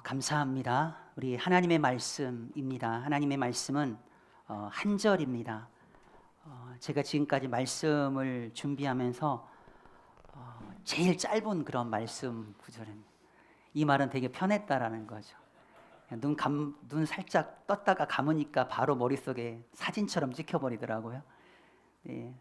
감사합니다. 우리 하나님의 말씀입니다. 하나님의 말씀은 한 절입니다. 제가 지금까지 말씀을 준비하면서 제일 짧은 그런 말씀 구절입니다. 이 말은 되게 편했다라는 거죠. 눈 살짝 떴다가 감으니까 바로 머릿속에 사진처럼 찍혀버리더라고요. 네.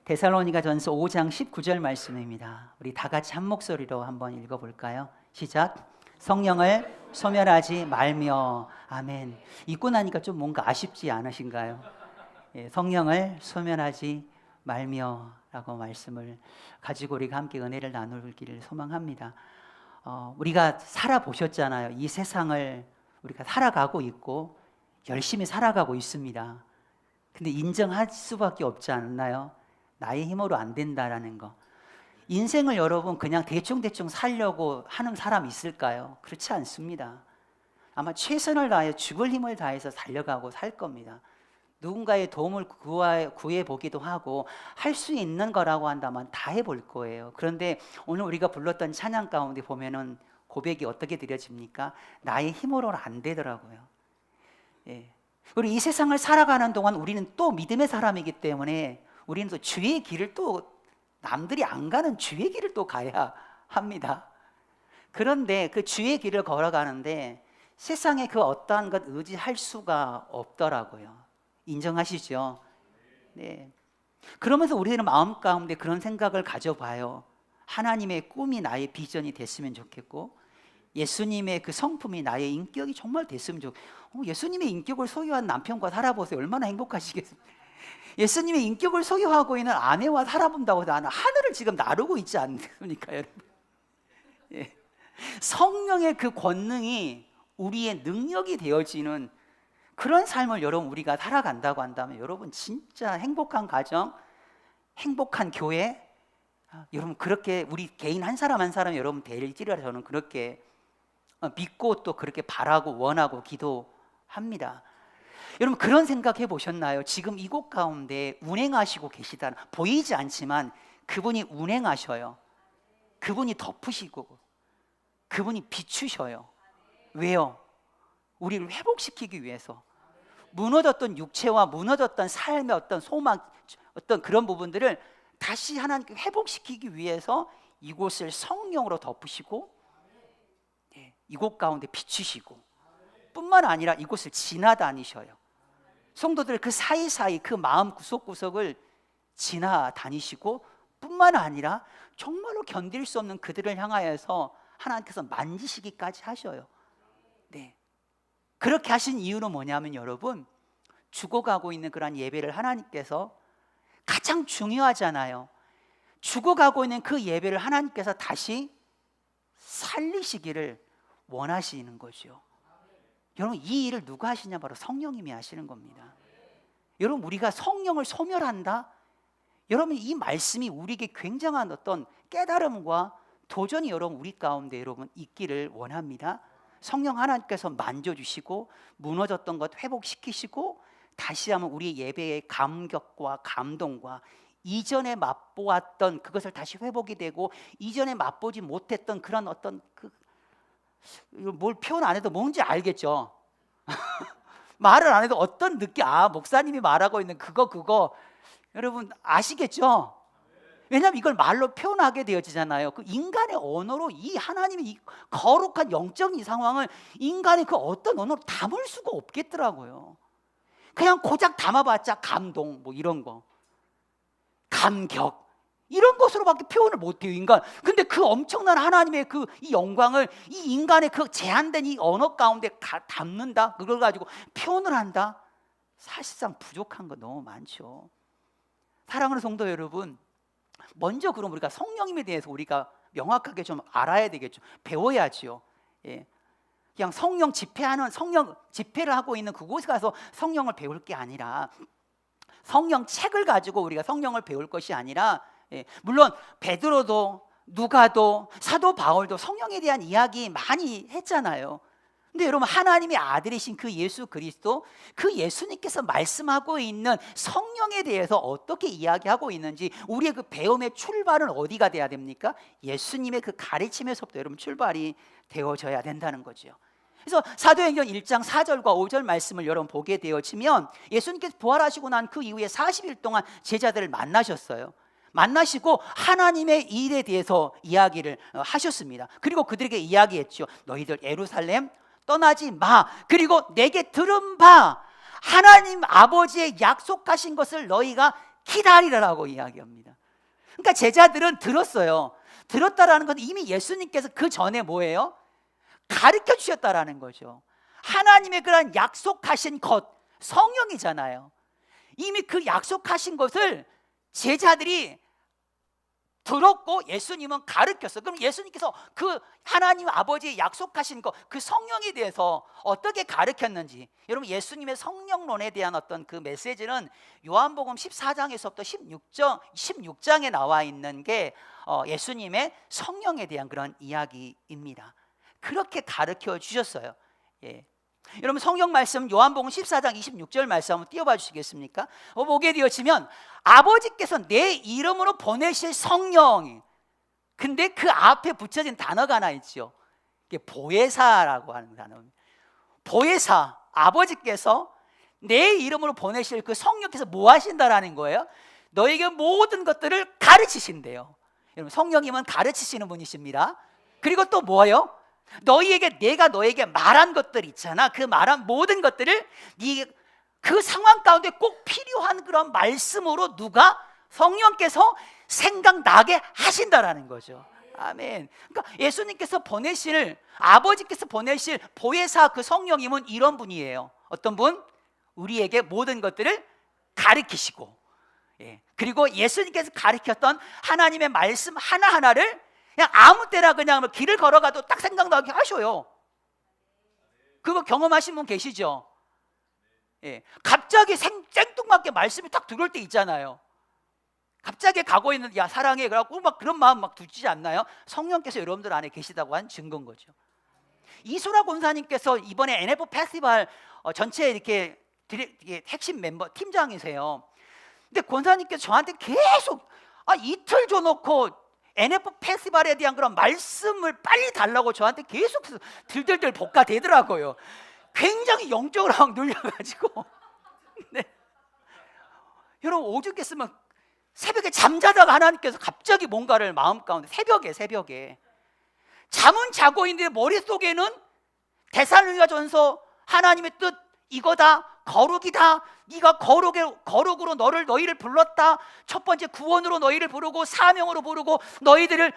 데살로니가전서 5장 19절 말씀입니다. 우리 다 같이 한 목소리로 한번 읽어볼까요? 시작. 성령을 소멸하지 말며. 아멘. 읽고 나니까 좀 뭔가 아쉽지 않으신가요? 예, 성령을 소멸하지 말며 라고 말씀을 가지고 우리가 함께 은혜를 나누기를 소망합니다. 우리가 살아보셨잖아요. 이 세상을 우리가 살아가고 있고 열심히 살아가고 있습니다. 근데 인정할 수밖에 없지 않나요? 나의 힘으로 안 된다라는 거. 인생을 여러분 그냥 대충 살려고 하는 사람 있을까요? 그렇지 않습니다. 아마 최선을 다해 죽을 힘을 다해서 살려가고 살 겁니다. 누군가의 도움을 구해보기도 하고 할 수 있는 거라고 한다면 다 해볼 거예요. 그런데 오늘 우리가 불렀던 찬양 가운데 보면은 고백이 어떻게 드려집니까? 나의 힘으로는 안 되더라고요. 예. 우리 이 세상을 살아가는 동안 우리는 또 믿음의 사람이기 때문에 우리는 또 주의 길을 또 남들이 안 가는 주의 길을 또 가야 합니다. 그런데 그 주의 길을 걸어가는데 세상에 그 어떠한 것 의지할 수가 없더라고요. 인정하시죠? 네. 그러면서 우리는 마음 가운데 그런 생각을 가져봐요. 하나님의 꿈이 나의 비전이 됐으면 좋겠고 예수님의 그 성품이 나의 인격이 정말 됐으면 좋겠고 예수님의 인격을 소유한 남편과 살아보세요. 얼마나 행복하시겠습니까? 예수님의 인격을 소유하고 있는 아내와 살아본다고 나는 하늘을 지금 나르고 있지 않습니까, 여러분? 예. 성령의 그 권능이 우리의 능력이 되어지는 그런 삶을 여러분 우리가 살아간다고 한다면 여러분 진짜 행복한 가정, 행복한 교회, 여러분 그렇게 우리 개인 한 사람 한 사람 여러분 되기를 저는 그렇게 믿고 또 그렇게 바라고 원하고 기도합니다. 여러분 그런 생각해 보셨나요? 지금 이곳 가운데 운행하시고 계시다는, 보이지 않지만 그분이 운행하셔요. 그분이 덮으시고 그분이 비추셔요. 왜요? 우리를 회복시키기 위해서. 무너졌던 육체와 무너졌던 삶의 어떤 소망, 어떤 그런 부분들을 다시 하나님께 회복시키기 위해서 이곳을 성령으로 덮으시고 이곳 가운데 비추시고 뿐만 아니라 이곳을 지나다니셔요. 성도들 그 사이사이 그 마음 구석구석을 지나다니시고 뿐만 아니라 정말로 견딜 수 없는 그들을 향하여서 하나님께서 만지시기까지 하셔요. 네. 그렇게 하신 이유는 뭐냐면 여러분 죽어가고 있는 그런 예배를 하나님께서 가장 중요하잖아요. 죽어가고 있는 그 예배를 하나님께서 다시 살리시기를 원하시는 거죠. 여러분 이 일을 누가 하시냐? 바로 성령님이 하시는 겁니다. 여러분 우리가 성령을 소멸한다? 여러분 이 말씀이 우리에게 굉장한 어떤 깨달음과 도전이 여러분 우리 가운데 여러분 있기를 원합니다. 성령 하나님께서 만져주시고 무너졌던 것 회복시키시고 다시 한번 우리의 예배의 감격과 감동과 이전에 맛보았던 그것을 다시 회복이 되고 이전에 맛보지 못했던 그런 어떤 뭘 표현 안 해도 뭔지 알겠죠? 말을 안 해도 어떤 느낌, 목사님이 말하고 있는 그거 여러분 아시겠죠? 왜냐하면 이걸 말로 표현하게 되어지잖아요. 그 인간의 언어로 이 하나님의 이 거룩한 영적인 이 상황을 인간의 그 어떤 언어로 담을 수가 없겠더라고요. 그냥 고작 담아봤자 감동 뭐 이런 거, 감격 이런 것으로밖에 표현을 못해요, 인간. 근데 그 엄청난 하나님의 그 이 영광을 이 인간의 그 제한된 이 언어 가운데 담는다, 그걸 가지고 표현을 한다. 사실상 부족한 거 너무 많죠. 사랑하는 성도 여러분, 먼저 그럼 우리가 성령님에 대해서 우리가 명확하게 좀 알아야 되겠죠. 배워야지요. 예. 그냥 성령 집회를 하고 있는 그곳에 가서 성령을 배울 게 아니라 성령 책을 가지고 우리가 성령을 배울 것이 아니라 물론 베드로도 누가도 사도 바울도 성령에 대한 이야기 많이 했잖아요. 근데 여러분 하나님의 아들이신 그 예수 그리스도, 그 예수님께서 말씀하고 있는 성령에 대해서 어떻게 이야기하고 있는지 우리의 그 배움의 출발은 어디가 돼야 됩니까? 예수님의 그 가르침에서부터 여러분 출발이 되어져야 된다는 거죠. 그래서 사도행전 1장 4절과 5절 말씀을 여러분 보게 되어지면 예수님께서 부활하시고 난 그 이후에 40일 동안 제자들을 만나셨어요. 만나시고 하나님의 일에 대해서 이야기를 하셨습니다. 그리고 그들에게 이야기했죠. 너희들 예루살렘 떠나지 마. 그리고 내게 들은 바 하나님 아버지의 약속하신 것을 너희가 기다리라라고 이야기합니다. 그러니까 제자들은 들었어요. 들었다라는 건 이미 예수님께서 그 전에 뭐예요? 가르쳐 주셨다라는 거죠. 하나님의 그런 약속하신 것, 성령이잖아요. 이미 그 약속하신 것을 제자들이 들었고 예수님은 가르쳤어요. 그럼 예수님께서 그 하나님 아버지의 약속하신 것, 그 성령에 대해서 어떻게 가르쳤는지, 여러분 예수님의 성령론에 대한 어떤 그 메시지는 요한복음 14장에서부터 16장에 나와 있는 게 예수님의 성령에 대한 그런 이야기입니다. 그렇게 가르쳐 주셨어요. 예. 여러분 성경 말씀 요한복음 14장 26절 말씀 한번 띄워봐 주시겠습니까? 보게 되어지면 아버지께서 내 이름으로 보내실 성령, 근데 그 앞에 붙여진 단어가 하나 있죠. 이게 보혜사라고 하는 단어입니다. 보혜사, 아버지께서 내 이름으로 보내실 그 성령께서 뭐 하신다라는 거예요? 너에게 모든 것들을 가르치신대요. 여러분 성령님은 가르치시는 분이십니다. 그리고 또 뭐예요? 너희에게 내가 너에게 말한 것들 있잖아. 그 말한 모든 것들을 그 상황 가운데 꼭 필요한 그런 말씀으로 누가? 성령께서 생각나게 하신다라는 거죠. 아멘. 그러니까 예수님께서 보내실, 아버지께서 보내실 보혜사 그 성령님은 이런 분이에요. 어떤 분? 우리에게 모든 것들을 가르치시고, 예. 그리고 예수님께서 가르쳤던 하나님의 말씀 하나하나를 그냥 아무 때나 그냥 길을 걸어가도 딱 생각나게 하셔요. 그거 경험하신 분 계시죠? 예. 갑자기 생뚱맞게 말씀이 딱 들어올 때 있잖아요. 갑자기 가고 있는, 야 사랑해, 그래갖고 막 그런 마음 막 두지 않나요? 성령께서 여러분들 안에 계시다고 한 증거인 거죠. 이소라 권사님께서 이번에 NF 페스티벌 전체 이렇게 핵심 멤버 팀장이세요. 근데 권사님께서 저한테 계속 이틀 줘놓고 NF 페스티벌에 대한 그런 말씀을 빨리 달라고 저한테 계속해서 들들들 볶아대더라고요. 굉장히 영적으로 막 눌려가지고. 네. 여러분 오죽했으면 새벽에 잠자다가 하나님께서 갑자기 뭔가를 마음 가운데 새벽에 잠은 자고 있는데 머릿속에는 데살로니가전서 하나님의 뜻 이거다, 거룩이다. 네가 거룩으로 너희를 불렀다. 첫 번째 구원으로 너희를 부르고 사명으로 부르고 너희들을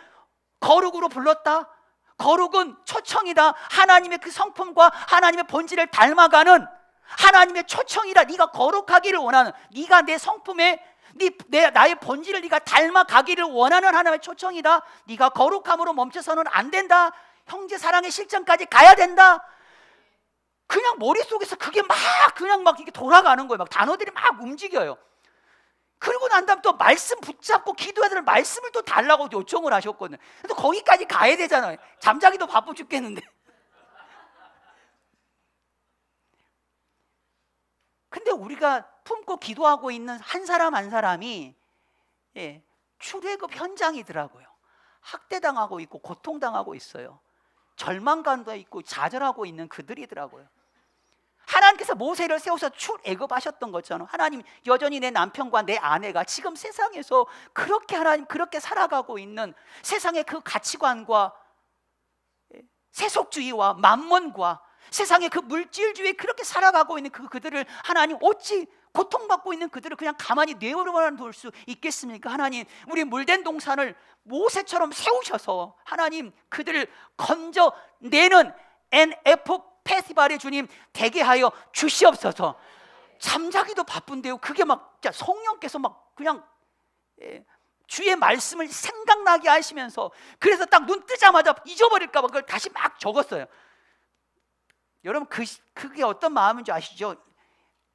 거룩으로 불렀다. 거룩은 초청이다. 하나님의 그 성품과 하나님의 본질을 닮아가는 하나님의 초청이다. 네가 거룩하기를 원하는, 네가 내 성품에 나의 본질을 네가 닮아가기를 원하는 하나님의 초청이다. 네가 거룩함으로 멈춰서는 안 된다. 형제 사랑의 실정까지 가야 된다. 그냥 머릿속에서 그게 그냥 이렇게 돌아가는 거예요. 막 단어들이 막 움직여요. 그리고 난 다음 또 말씀 붙잡고 기도해야 될 말씀을 또 달라고 요청을 하셨거든요. 그래서 거기까지 가야 되잖아요. 잠자기도 바빠 죽겠는데. 근데 우리가 품고 기도하고 있는 한 사람 한 사람이 출애굽 현장이더라고요. 학대당하고 있고 고통당하고 있어요. 절망감도 있고 좌절하고 있는 그들이더라고요. 하나님께서 모세를 세워서 출애굽하셨던 것처럼 하나님 여전히 내 남편과 내 아내가 지금 세상에서 그렇게 살아가고 있는 세상의 그 가치관과 세속주의와 만몬과 세상의 그 물질주의에 그렇게 살아가고 있는 그들을 하나님 어찌 고통받고 있는 그들을 그냥 가만히 내버려 둘 수 있겠습니까? 하나님 우리 물된 동산을 모세처럼 세우셔서 하나님 그들을 건져내는 NF 페스티벌의 주님 되게 하여 주시옵소서. 잠자기도 바쁜데요. 그게 성령께서 그냥 주의 말씀을 생각나게 하시면서 그래서 딱 눈 뜨자마자 잊어버릴까 봐 그걸 다시 막 적었어요. 여러분 그게 어떤 마음인지 아시죠?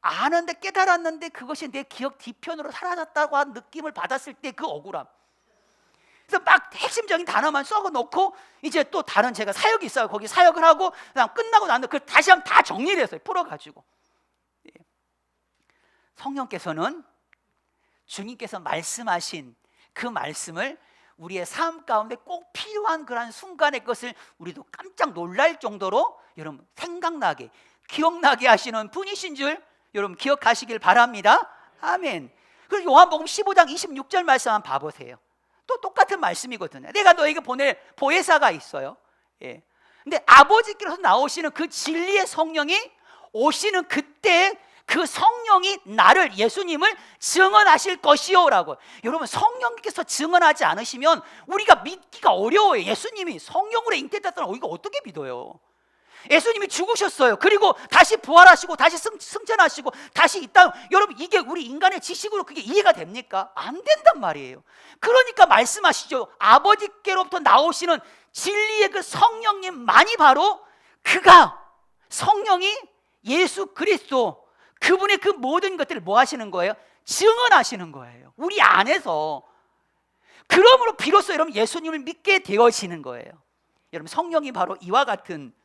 아는데 깨달았는데 그것이 내 기억 뒤편으로 사라졌다고 한 느낌을 받았을 때 그 억울함. 그래서 막 핵심적인 단어만 썩어 놓고 이제 또 다른 제가 사역이 있어요. 거기 사역을 하고 그냥 끝나고 나서 그걸 다시 한번 다 정리를 했어요. 풀어가지고. 성령께서는 주님께서 말씀하신 그 말씀을 우리의 삶 가운데 꼭 필요한 그런 순간의 것을 우리도 깜짝 놀랄 정도로 여러분 생각나게, 기억나게 하시는 분이신 줄 여러분 기억하시길 바랍니다. 아멘. 그리고 요한복음 15장 26절 말씀 한번 봐보세요. 또 똑같은 말씀이거든요. 내가 너에게 보낼 보혜사가 있어요. 예. 근데 아버지께로서 나오시는 그 진리의 성령이 오시는 그때 그 성령이 나를, 예수님을 증언하실 것이요라고. 여러분, 성령께서 증언하지 않으시면 우리가 믿기가 어려워요. 예수님이 성령으로 잉태됐다는 우리가 어떻게 믿어요? 예수님이 죽으셨어요. 그리고 다시 부활하시고 다시 승천하시고 다시 이 땅, 여러분 이게 우리 인간의 지식으로 그게 이해가 됩니까? 안 된단 말이에요. 그러니까 말씀하시죠. 아버지께로부터 나오시는 진리의 그 성령님만이 바로 그가, 성령이 예수 그리스도, 그분의 그 모든 것들을 뭐 하시는 거예요? 증언하시는 거예요. 우리 안에서. 그러므로 비로소 여러분 예수님을 믿게 되어지는 거예요. 여러분 성령이 바로 이와 같은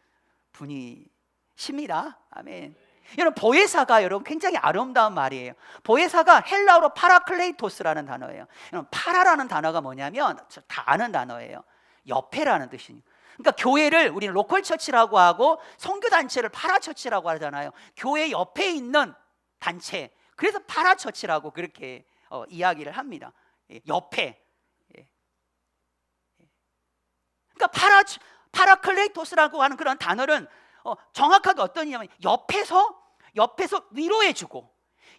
분이십니다. 아멘. 여러분 보혜사가 여러분 굉장히 아름다운 말이에요. 보혜사가 헬라어로 파라클레이토스라는 단어예요. 여러분 파라라는 단어가 뭐냐면 다 아는 단어예요. 옆에라는 뜻이에요. 그러니까 교회를 우리는 로컬 처치라고 하고 선교단체를 파라처치라고 하잖아요. 교회 옆에 있는 단체, 그래서 파라처치라고 그렇게 이야기를 합니다. 옆에. 그러니까 파라클레이토스라고 하는 그런 단어는 정확하게 어떤 의미냐면 옆에서 위로해주고,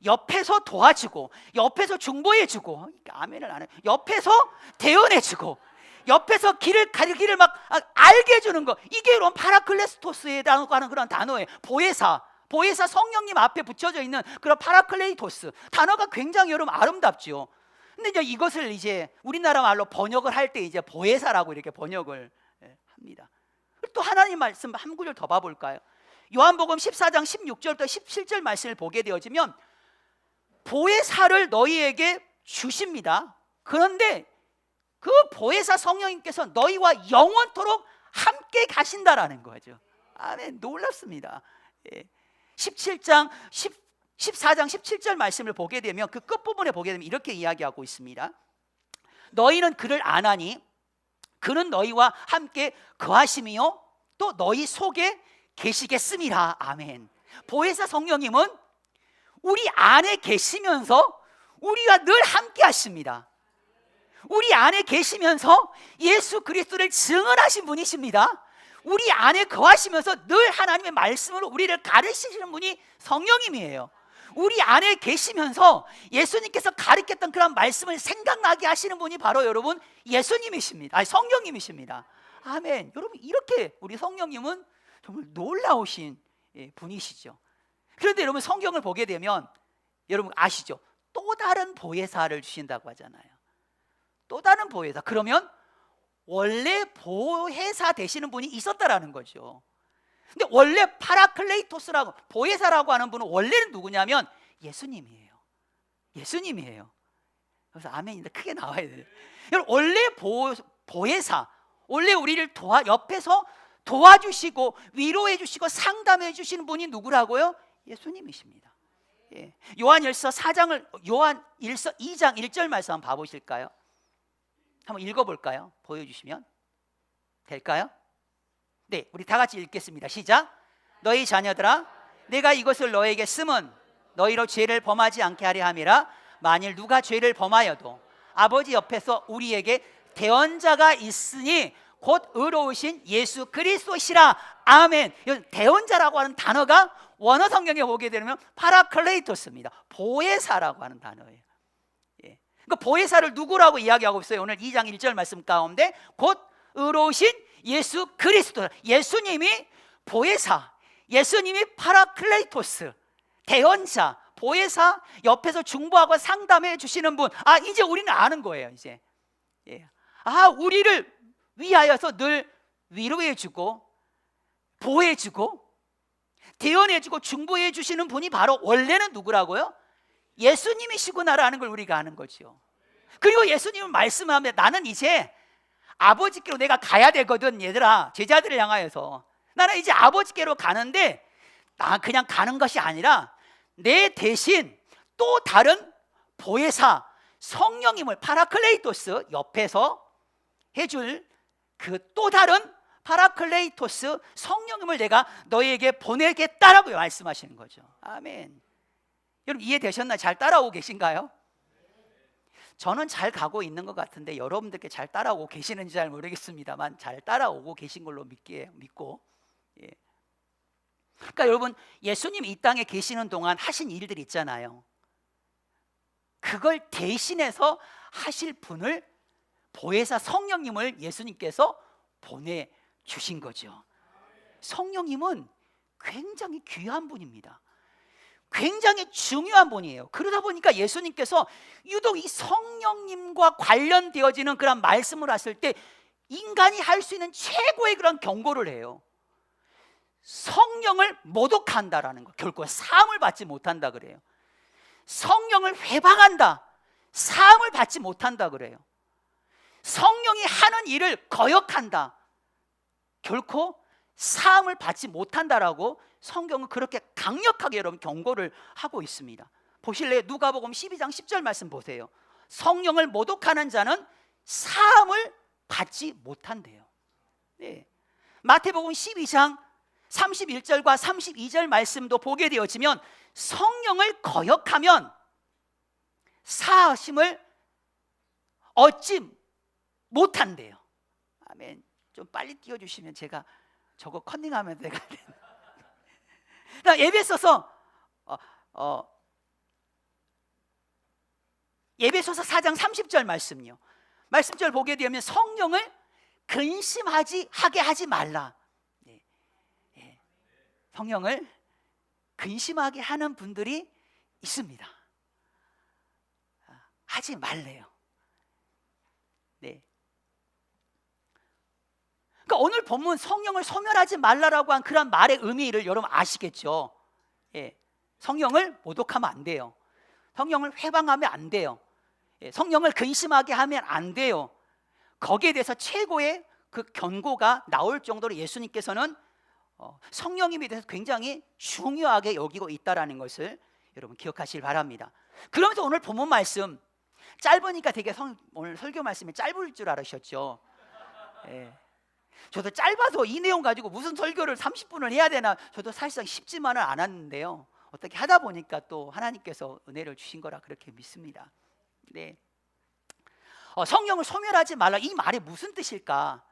옆에서 도와주고, 옆에서 중보해주고, 그러니까 아멘을 안 해. 옆에서 대언해주고, 옆에서 길을 막 알게 해주는 거, 이게 여러분 파라클레토스라고 하는 그런 단어예요. 보혜사 성령님 앞에 붙여져 있는 그런 파라클레이토스 단어가 굉장히 여러분 아름답죠. 근데 이제 이것을 이제 우리나라 말로 번역을 할 때 이제 보혜사라고 이렇게 번역을 합니다. 또 하나님 말씀 한 구절 더 봐볼까요? 요한복음 14장 16절부터 17절 말씀을 보게 되어지면 보혜사를 너희에게 주십니다. 그런데 그 보혜사 성령님께서 너희와 영원토록 함께 가신다라는 거죠. 아멘. 놀랍습니다. 14장 17절 말씀을 보게 되면 그 끝부분에 보게 되면 이렇게 이야기하고 있습니다. 너희는 그를 아나니 그는 너희와 함께 거하심이요 또 너희 속에 계시겠음이라. 아멘. 보혜사 성령님은 우리 안에 계시면서 우리와 늘 함께 하십니다. 우리 안에 계시면서 예수 그리스도를 증언하신 분이십니다. 우리 안에 거하시면서 늘 하나님의 말씀으로 우리를 가르치시는 분이 성령님이에요. 우리 안에 계시면서 예수님께서 가르쳤던 그런 말씀을 생각나게 하시는 분이 바로 여러분 예수님이십니다. 아니 성령님이십니다. 아멘. 여러분 이렇게 우리 성령님은 정말 놀라우신 분이시죠. 그런데 여러분 성경을 보게 되면 여러분 아시죠? 또 다른 보혜사를 주신다고 하잖아요. 또 다른 보혜사. 그러면 원래 보혜사 되시는 분이 있었다라는 거죠. 근데 원래 파라클레이토스라고 보혜사라고 하는 분은 원래는 누구냐면 예수님이에요. 예수님이에요. 그래서 아멘인데 크게 나와야 돼요. 여러분 원래 보혜사, 원래 우리를 옆에서 도와주시고 위로해 주시고 상담해 주시는 분이 누구라고요? 예수님이십니다. 요한일서 2장 1절 말씀 한번 봐보실까요? 한번 읽어볼까요? 보여주시면 될까요? 네, 우리 다 같이 읽겠습니다. 시작. 너희 자녀들아, 내가 이것을 너에게 쓰면 너희로 죄를 범하지 않게 하려 함이라. 만일 누가 죄를 범하여도 아버지 옆에서 우리에게 대언자가 있으니 곧 의로우신 예수 그리스도시라. 아멘. 대언자라고 하는 단어가 원어 성경에 보게 되면 파라클레이토스입니다. 보혜사라고 하는 단어예요. 그 보혜사를 누구라고 이야기하고 있어요? 오늘 2장 1절 말씀 가운데 곧 의로우신 예수 그리스도. 예수님이 보혜사, 예수님이 파라클레이토스, 대언자, 보혜사, 옆에서 중보하고 상담해 주시는 분. 이제 우리는 아는 거예요. 이제 우리를 위하여서 늘 위로해 주고 보호해 주고 대언해 주고 중보해 주시는 분이 바로 원래는 누구라고요? 예수님이시구나라는 걸 우리가 아는 거죠. 그리고 예수님은 말씀하면 나는 이제 아버지께로 내가 가야 되거든. 얘들아, 제자들을 향하여서 나는 이제 아버지께로 가는데 나 그냥 가는 것이 아니라 내 대신 또 다른 보혜사 성령님을 파라클레이토스 옆에서 해줄 그 또 다른 파라클레이토스 성령님을 내가 너희에게 보내겠다라고 말씀하시는 거죠. 아멘. 여러분 이해되셨나요? 잘 따라오고 계신가요? 저는 잘 가고 있는 것 같은데 여러분들께 잘 따라오고 계시는지 잘 모르겠습니다만 잘 따라오고 계신 걸로 믿고, 예. 그러니까 여러분 예수님 이 땅에 계시는 동안 하신 일들 있잖아요. 그걸 대신해서 하실 분을 보혜사 성령님을 예수님께서 보내주신 거죠. 성령님은 굉장히 귀한 분입니다. 굉장히 중요한 분이에요. 그러다 보니까 예수님께서 유독 이 성령님과 관련되어지는 그런 말씀을 하실 때 인간이 할 수 있는 최고의 그런 경고를 해요. 성령을 모독한다라는 거, 결코 사함을 받지 못한다 그래요. 성령을 회방한다, 사함을 받지 못한다 그래요. 성령이 하는 일을 거역한다, 결코 사함을 받지 못한다라고 성경은 그렇게 강력하게 여러분 경고를 하고 있습니다. 보실래요? 누가복음 12장 10절 말씀 보세요. 성령을 모독하는 자는 사함을 받지 못한대요. 네. 마태복음 12장 31절과 32절 말씀도 보게 되어지면 성령을 거역하면 사하심을 얻지 못한대요. 아멘. 좀 빨리 띄워주시면 제가 저거 컨닝하면 내가 에베소서 에베소서 4장 30절 말씀요. 말씀절 보게 되면 성령을 근심하게 하지 말라. 성령을 근심하게 하는 분들이 있습니다. 하지 말래요. 네. 그러니까 오늘 본문 성령을 소멸하지 말라라고 한 그런 말의 의미를 여러분 아시겠죠? 예. 성령을 모독하면 안 돼요. 성령을 회방하면 안 돼요. 예. 성령을 근심하게 하면 안 돼요. 거기에 대해서 최고의 그 경고가 나올 정도로 예수님께서는 성령님에 대해서 굉장히 중요하게 여기고 있다는 것을 여러분 기억하시길 바랍니다. 그러면서 오늘 본문 말씀 짧으니까 되게 오늘 설교 말씀이 짧을 줄 알으셨죠? 예. 저도 짧아서 이 내용 가지고 무슨 설교를 30분을 해야 되나 저도 사실상 쉽지만은 않았는데요. 어떻게 하다 보니까 또 하나님께서 은혜를 주신 거라 그렇게 믿습니다. 네. 성령을 소멸하지 말라, 이 말이 무슨 뜻일까?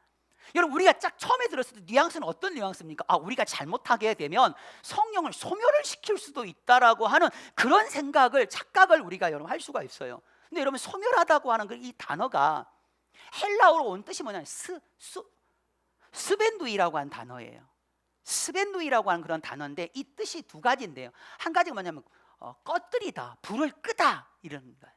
여러분 우리가 딱 처음에 들었을 때 뉘앙스는 어떤 뉘앙스입니까? 우리가 잘못하게 되면 성령을 소멸을 시킬 수도 있다라고 하는 그런 착각을 우리가 여러분 할 수가 있어요. 근데 여러분 소멸하다고 하는 이 단어가 헬라어로 온 뜻이 뭐냐면 스벤누이라고 하는 단어예요. 스벤누이라고 하는 그런 단어인데 이 뜻이 두 가지인데요. 한 가지가 뭐냐면 꺼뜨리다, 불을 끄다 이런 거예요.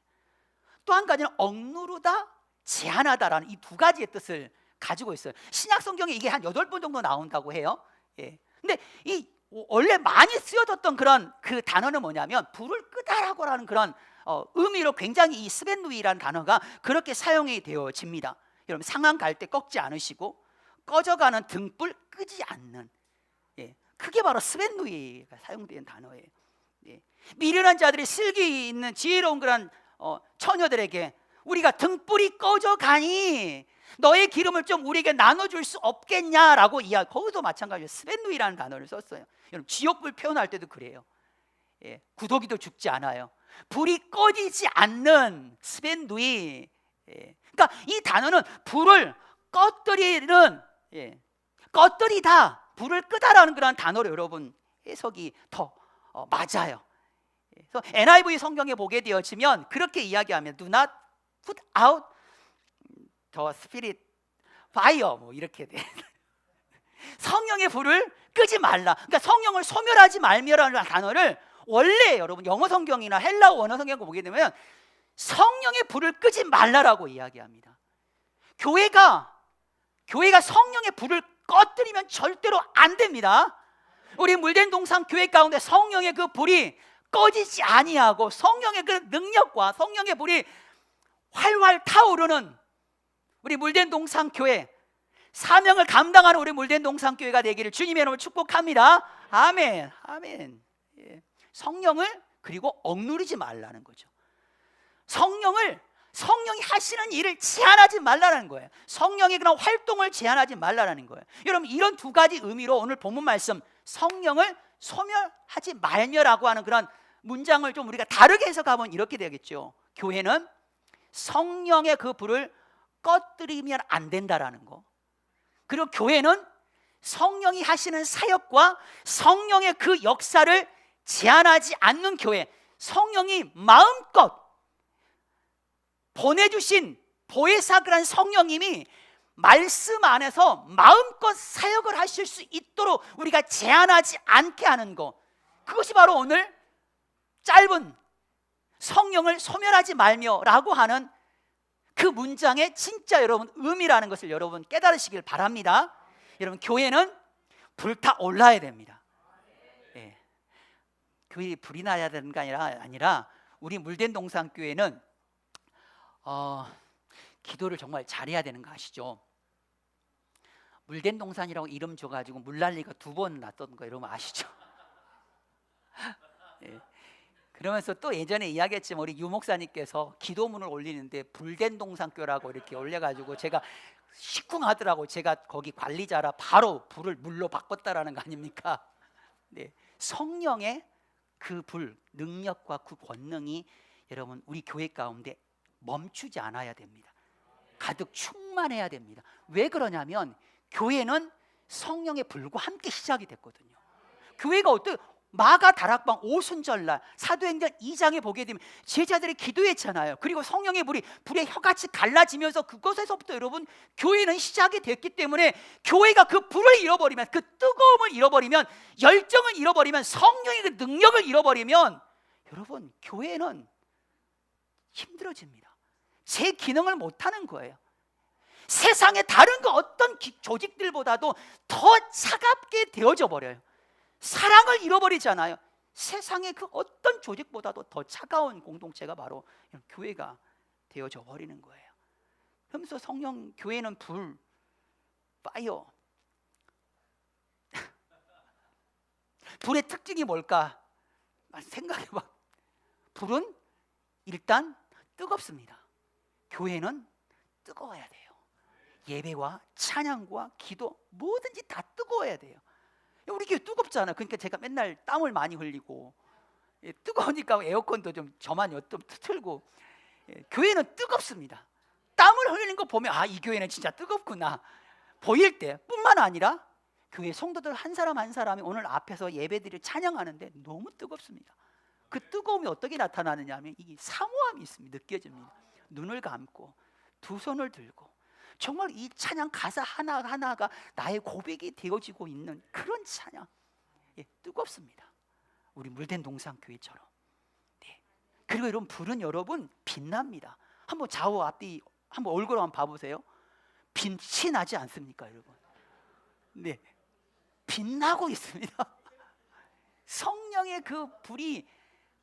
또 한 가지는 억누르다, 제한하다라는 이 두 가지의 뜻을 가지고 있어요. 신약 성경에 이게 한 8번 정도 나온다고 해요. 예. 근데 이 원래 많이 쓰여졌던 그런 그 단어는 뭐냐면 불을 끄다라고 하는 그런 의미로 굉장히 이 스벤누이라는 단어가 그렇게 사용이 되어집니다. 여러분 상한 갈 때 꺾지 않으시고 꺼져가는 등불 끄지 않는, 예. 그게 바로 스벤누이가 사용된 단어예요. 예. 미련한 자들이 슬기 있는 지혜로운 그런 처녀들에게 우리가 등불이 꺼져가니 너의 기름을 좀 우리에게 나눠줄 수 없겠냐라고 거기도 마찬가지로 스벤누이라는 단어를 썼어요. 여러분 지옥불 표현할 때도 그래요. 예, 구더기도 죽지 않아요. 불이 꺼지지 않는 스벤누이. 예. 그러니까 이 단어는 불을 꺼뜨리는, 꺼뜨리다, 불을 끄다라는 그런 단어로 여러분 해석이 더 맞아요. 그래서 NIV 성경에 보게 되어지면 그렇게 이야기하면 Do not put out the spirit fire 뭐 이렇게 돼. 성령의 불을 끄지 말라. 그러니까 성령을 소멸하지 말며라는 단어를 원래 여러분 영어 성경이나 헬라어 원어 성경 보게 되면 성령의 불을 끄지 말라라고 이야기합니다. 교회가 성령의 불을 꺼뜨리면 절대로 안 됩니다. 우리 물된 동산 교회 가운데 성령의 그 불이 꺼지지 아니하고 성령의 그 능력과 성령의 불이 활활 타오르는 우리 물된 동산 교회, 사명을 감당하는 우리 물된 동산 교회가 되기를 주님의 이름으로 축복합니다. 아멘. 아멘. 예. 성령을 그리고 억누르지 말라는 거죠. 성령을 성령이 하시는 일을 제한하지 말라는 거예요. 성령의 그런 활동을 제한하지 말라는 거예요. 여러분, 이런 두 가지 의미로 오늘 본문 말씀 성령을 소멸하지 말며라고 하는 그런 문장을 좀 우리가 다르게 해석하면 이렇게 되겠죠. 교회는 성령의 그 불을 꺼뜨리면 안 된다라는 거, 그리고 교회는 성령이 하시는 사역과 성령의 그 역사를 제한하지 않는 교회, 성령이 마음껏 보내주신 보혜사그란 성령님이 말씀 안에서 마음껏 사역을 하실 수 있도록 우리가 제한하지 않게 하는 것, 그것이 바로 오늘 짧은 성령을 소멸하지 말며라고 하는 그 문장의 진짜 여러분 의미라는 것을 여러분 깨달으시길 바랍니다. 여러분, 교회는 불타올라야 됩니다. 예. 교회에 불이 나야 되는 게 아니라 우리 물된 동산교회는 기도를 정말 잘해야 되는 거 아시죠? 물된 동산이라고 이름 줘가지고 물난리가 2번 났던 거 여러분 아시죠? 예. 그러면서 또 예전에 이야기했지만 우리 유 목사님께서 기도문을 올리는데 불된 동산교라고 이렇게 올려가지고 제가 시쿵하더라고. 제가 거기 관리자라 바로 불을 물로 바꿨다라는 거 아닙니까? 네. 성령의 그 불, 능력과 그 권능이 여러분 우리 교회 가운데 멈추지 않아야 됩니다. 가득 충만해야 됩니다. 왜 그러냐면 교회는 성령의 불과 함께 시작이 됐거든요. 교회가 어떻게 마가 다락방 오순절날 사도행전 2장에 보게 되면 제자들이 기도했잖아요. 그리고 성령의 불이 불에 혀같이 갈라지면서 그것에서부터 여러분 교회는 시작이 됐기 때문에 교회가 그 불을 잃어버리면, 그 뜨거움을 잃어버리면, 열정을 잃어버리면, 성령의 그 능력을 잃어버리면 여러분 교회는 힘들어집니다. 제 기능을 못하는 거예요. 세상의 다른 그 어떤 조직들보다도 더 차갑게 되어져 버려요. 사랑을 잃어버리잖아요. 세상의 그 어떤 조직보다도 더 차가운 공동체가 바로 교회가 되어져 버리는 거예요. 그러면서 성령, 교회는 불, 파이어. 불의 특징이 뭘까? 생각해봐. 불은 일단 뜨겁습니다. 교회는 뜨거워야 돼요. 예배와 찬양과 기도 뭐든지 다 뜨거워야 돼요. 우리 교회 뜨겁잖아. 그러니까 제가 맨날 땀을 많이 흘리고, 뜨거우니까 에어컨도 좀 저만 좀 틀고, 교회는 뜨겁습니다. 땀을 흘리는 거 보면 이 교회는 진짜 뜨겁구나 보일 때 뿐만 아니라 교회 성도들 한 사람 한 사람이 오늘 앞에서 예배드려 찬양하는데 너무 뜨겁습니다. 그 뜨거움이 어떻게 나타나느냐 하면 이 사모함이 있습니다. 느껴집니다. 눈을 감고 두 손을 들고 정말 이 찬양 가사 하나하나가 나의 고백이 되어지고 있는 그런 찬양. 뜨겁습니다. 우리 물된 동산교회처럼. 네. 그리고 이런 불은 여러분 빛납니다. 한번 좌우 앞뒤 한번 얼굴 한번 봐보세요. 빛이 나지 않습니까 여러분? 네, 빛나고 있습니다. 성령의 그 불이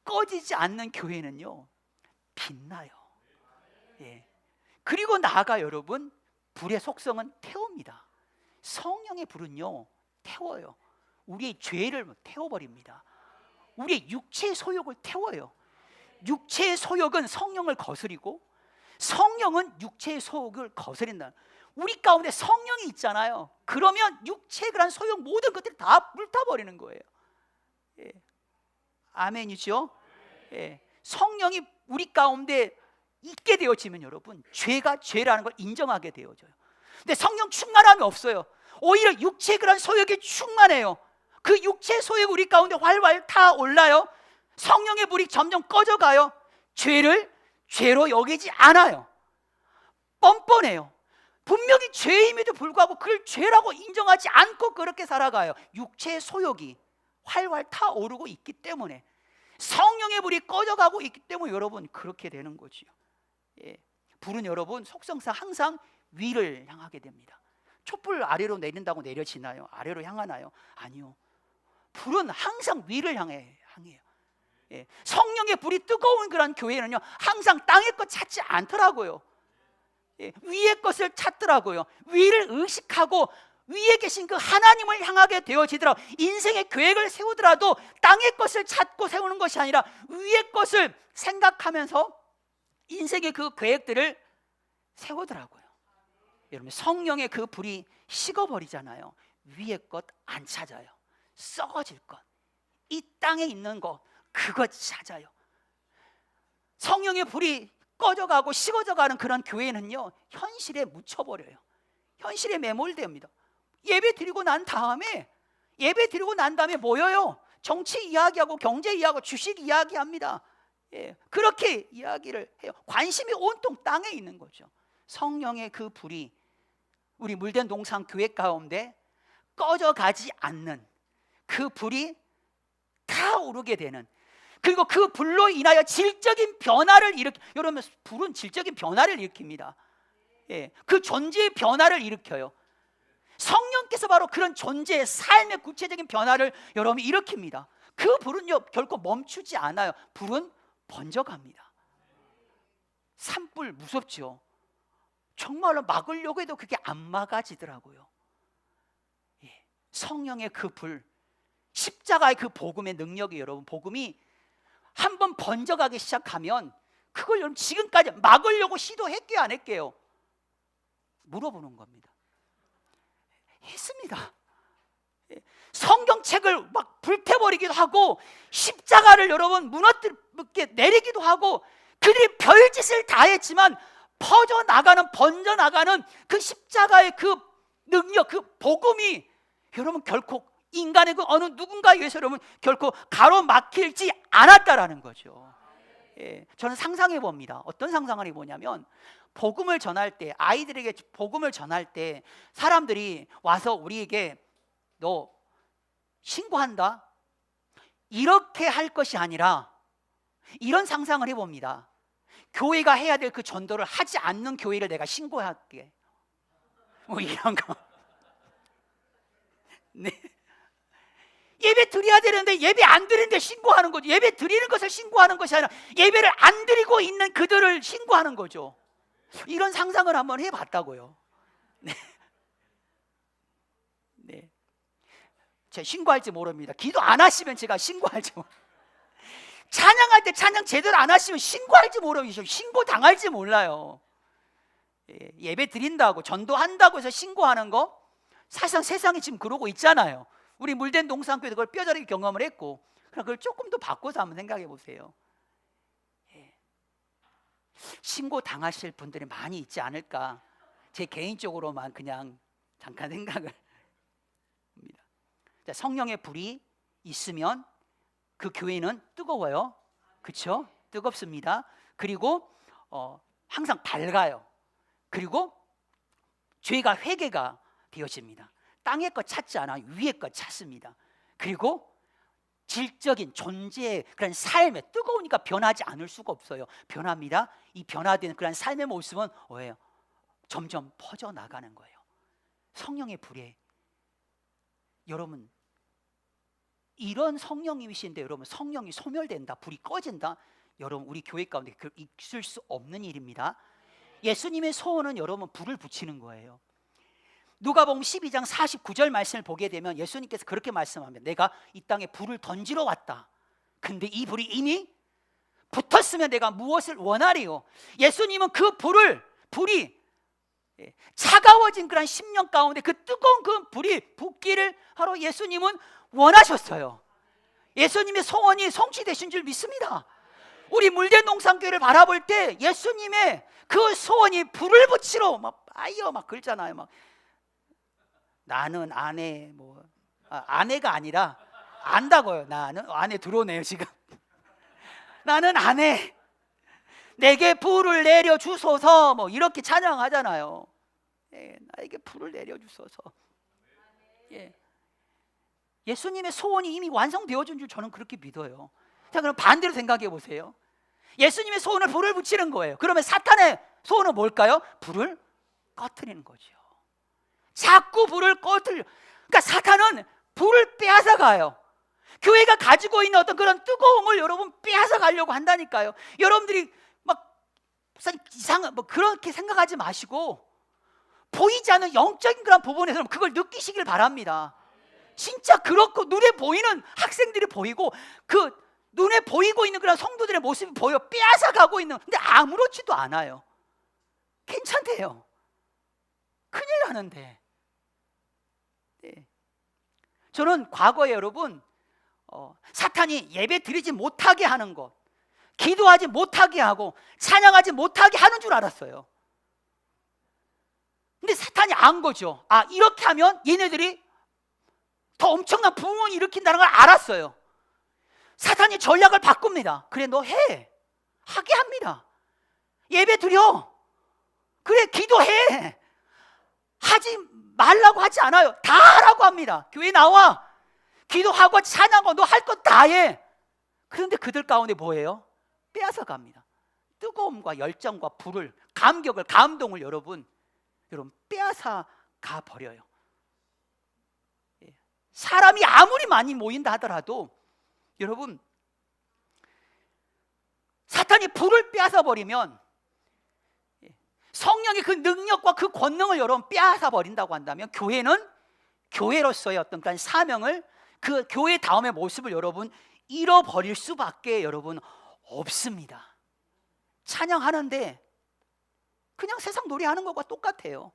꺼지지 않는 교회는요 빛나요. 예. 그리고 나아가 여러분 불의 속성은 태웁니다. 성령의 불은요 태워요. 우리의 죄를 태워버립니다. 우리의 육체의 소욕을 태워요. 육체의 소욕은 성령을 거스리고 성령은 육체의 소욕을 거스린다. 우리 가운데 성령이 있잖아요. 그러면 육체의 그런 소욕 모든 것들이 다 불타버리는 거예요. 예. 아멘이죠? 예. 성령이 우리 가운데 있게 되어지면 여러분 죄가 죄라는 걸 인정하게 되어져요. 근데 성령 충만함이 없어요. 오히려 육체의 그런 소욕이 충만해요. 그 육체의 소욕이 우리 가운데 활활 타올라요. 성령의 불이 점점 꺼져가요. 죄를 죄로 여기지 않아요. 뻔뻔해요. 분명히 죄임에도 불구하고 그걸 죄라고 인정하지 않고 그렇게 살아가요. 육체의 소욕이 활활 타오르고 있기 때문에, 성령의 불이 꺼져가고 있기 때문에 여러분 그렇게 되는 거지요. 예. 불은 여러분 속성상 항상 위를 향하게 됩니다. 촛불 아래로 내린다고 내려지나요? 아래로 향하나요? 아니요. 불은 항상 위를 향해요. 예. 성령의 불이 뜨거운 그런 교회는요 항상 땅의 것 찾지 않더라고요. 예. 위의 것을 찾더라고요. 위를 의식하고 위에 계신 그 하나님을 향하게 되어지더라고요. 인생의 계획을 세우더라도 땅의 것을 찾고 세우는 것이 아니라 위의 것을 생각하면서 인생의 그 계획들을 세우더라고요. 여러분, 성령의 그 불이 식어버리잖아요. 위에 것 안 찾아요. 썩어질 것, 이 땅에 있는 거 그거 찾아요. 성령의 불이 꺼져가고 식어져가는 그런 교회는요, 현실에 묻혀버려요. 현실에 매몰됩니다. 예배 드리고 난 다음에 모여요. 정치 이야기하고 경제 이야기하고 주식 이야기합니다. 그렇게 이야기를 해요. 관심이 온통 땅에 있는 거죠. 성령의 그 불이 우리 물된 동산 교회 가운데 꺼져가지 않는 그 불이 타오르게 되는, 그리고 그 불로 인하여 질적인 변화를 여러분, 불은 질적인 변화를 일으킵니다. 그 존재의 변화를 일으켜요. 성령께서 바로 그런 존재의 삶의 구체적인 변화를 여러분 일으킵니다. 그 불은요, 결코 멈추지 않아요. 불은 번져갑니다. 산불 무섭죠. 정말로 막으려고 해도 그게 안 막아지더라고요. 성령의 그 불, 십자가의 그 복음의 능력이, 여러분, 복음이 한번 번져가기 시작하면 그걸 여러분 지금까지 막으려고 시도했게요, 안 했게요? 물어보는 겁니다. 했습니다. 성경책을 막 불태버리기도 하고, 십자가를 여러분 무너뜨리게 내리기도 하고, 그들이 별짓을 다 했지만 번져나가는 그 십자가의 그 능력, 그 복음이 여러분 결코 인간의 그 어느 누군가에 의해서 여러분 결코 가로막힐지 않았다라는 거죠. 저는 상상해 봅니다. 어떤 상상을 해보냐면, 복음을 전할 때, 아이들에게 복음을 전할 때 사람들이 와서 우리에게 너 신고한다, 이렇게 할 것이 아니라 이런 상상을 해봅니다. 교회가 해야 될 그 전도를 하지 않는 교회를 내가 신고할게, 뭐 이런 거. 네. 예배 드려야 되는데 예배 안 드리는데 신고하는 거죠. 예배 드리는 것을 신고하는 것이 아니라 예배를 안 드리고 있는 그들을 신고하는 거죠. 이런 상상을 한번 해봤다고요. 네. 네. 제가 신고할지 모릅니다. 기도 안 하시면 제가 신고할지 모릅니다. 찬양할 때 찬양 제대로 안 하시면 신고할지 모르겠어요. 신고 당할지 몰라요. 예배 드린다고, 전도한다고 해서 신고하는 거, 사실상 세상이 지금 그러고 있잖아요. 우리 물된 동산교회도 그걸 뼈저리게 경험을 했고, 그럼 그걸 조금 더 바꿔서 한번 생각해 보세요. 신고 당하실 분들이 많이 있지 않을까, 제 개인적으로만 그냥 잠깐 생각을 합니다. 성령의 불이 있으면 그 교회는 뜨거워요. 그렇죠? 뜨겁습니다. 그리고 항상 밝아요. 그리고 죄가 회개가 되어집니다. 땅의 것 찾지 않아 위의 것 찾습니다. 그리고 질적인 존재의 그런 삶에, 뜨거우니까 변하지 않을 수가 없어요. 변합니다. 이 변화된 그런 삶의 모습은 뭐예요? 점점 퍼져나가는 거예요. 성령의 불에, 여러분, 이런 성령님이신데 여러분, 성령이 소멸된다, 불이 꺼진다, 여러분 우리 교회 가운데 있을 수 없는 일입니다. 예수님의 소원은 여러분 불을 붙이는 거예요. 누가복음 12장 49절 말씀을 보게 되면 예수님께서 그렇게 말씀합니다. 내가 이 땅에 불을 던지러 왔다. 근데 이 불이 이미 붙었으면 내가 무엇을 원하리요? 예수님은 그 불이 차가워진 그런 10년 가운데 그 뜨거운 그 불이 붙기를 하러 예수님은 원하셨어요. 예수님의 소원이 성취되신 줄 믿습니다. 우리 물된 동산교회를 바라볼 때 예수님의 그 소원이 불을 붙이러 막 파이어 막 그러잖아요. 막 나는 아내, 아내가 아니라 안다고요. 나는 아내 들어오네요 지금. 나는 아내, 내게 불을 내려 주소서, 뭐 이렇게 찬양하잖아요. 나에게 불을 내려 주소서. 예수님의 소원이 이미 완성되어진 줄 저는 그렇게 믿어요. 자, 그럼 반대로 생각해 보세요. 예수님의 소원을 불을 붙이는 거예요. 그러면 사탄의 소원은 뭘까요? 불을 꺼트리는 거죠. 자꾸 불을 꺼트려. 그러니까 사탄은 불을 빼앗아가요. 교회가 가지고 있는 어떤 그런 뜨거움을 여러분 빼앗아가려고 한다니까요. 여러분들이 막 이상한 그렇게 생각하지 마시고, 보이지 않는 영적인 그런 부분에서 그걸 느끼시길 바랍니다. 진짜 그렇고 눈에 보이는 학생들이 보이고 그 눈에 보이고 있는 그런 성도들의 모습이 보여. 빼앗아 가고 있는. 근데 아무렇지도 않아요. 괜찮대요. 큰일 나는데. 네. 저는 과거에 여러분 사탄이 예배 드리지 못하게 하는 것, 기도하지 못하게 하고 찬양하지 못하게 하는 줄 알았어요. 근데 사탄이 안 거죠. 아, 이렇게 하면 얘네들이 더 엄청난 부흥을 일으킨다는 걸 알았어요. 사탄이 전략을 바꿉니다. 그래, 너 해. 하게 합니다. 예배 드려. 그래, 기도해. 하지 말라고 하지 않아요. 다 하라고 합니다. 교회 나와. 기도하고 찬양하고 너 할 것 다 해. 그런데 그들 가운데 뭐예요? 빼앗아 갑니다. 뜨거움과 열정과 불을, 감격을, 감동을 여러분 빼앗아 가 버려요. 사람이 아무리 많이 모인다 하더라도 여러분, 사탄이 불을 빼앗아 버리면, 성령의 그 능력과 그 권능을 여러분 빼앗아 버린다고 한다면, 교회는 교회로서의 어떤 그런 사명을, 그 교회 다음의 모습을 여러분 잃어버릴 수밖에 여러분 없습니다. 찬양하는데 그냥 세상 노래하는 것과 똑같아요.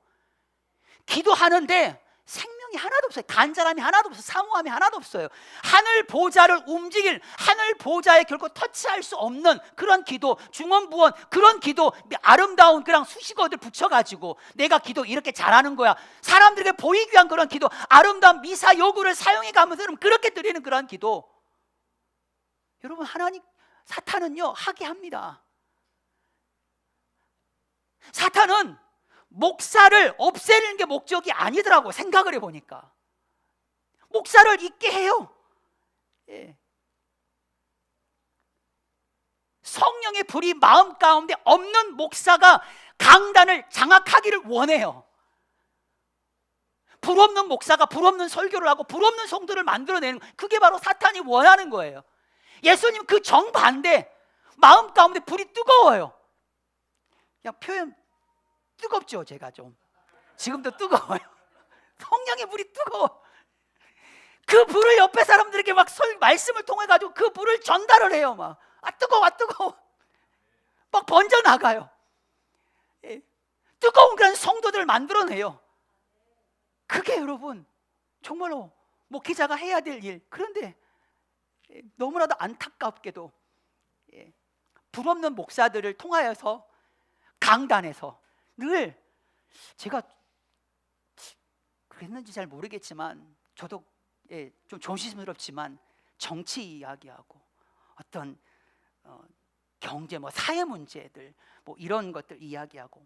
기도하는데 생명이 하나도 없어요. 간절함이 하나도 없어요. 사모함이 하나도 없어요. 하늘 보좌를 움직일, 하늘 보좌에 결코 터치할 수 없는 그런 기도, 중언부언 그런 기도, 아름다운 그런 수식어들 붙여가지고 내가 기도 이렇게 잘하는 거야, 사람들에게 보이기 위한 그런 기도, 아름다운 미사 요구를 사용해가면서 여러분 그렇게 드리는 그런 기도, 여러분 사탄은요 하게 합니다. 사탄은 목사를 없애는 게 목적이 아니더라고. 생각을 해보니까 목사를 있게 해요. 성령의 불이 마음 가운데 없는 목사가 강단을 장악하기를 원해요. 불 없는 목사가 불 없는 설교를 하고 불 없는 성도를 만들어내는, 그게 바로 사탄이 원하는 거예요. 예수님 그 정반대, 마음 가운데 불이 뜨거워요. 그냥 표현 뜨겁죠. 제가 좀 지금도 뜨거워요. 성령의 불이 뜨거워. 그 불을 옆에 사람들에게 막 말씀을 통해 가지고 그 불을 전달을 해요. 막 뜨거워, 뜨거워, 막 번져 나가요. 뜨거운 그런 성도들을 만들어내요. 그게 여러분 정말로 목회자가 해야 될 일. 그런데 너무나도 안타깝게도 불 없는 목사들을 통하여서 강단에서 늘, 제가 그랬는지 잘 모르겠지만 저도 좀 조심스럽지만 정치 이야기하고 어떤 경제, 사회 문제들 이런 것들 이야기하고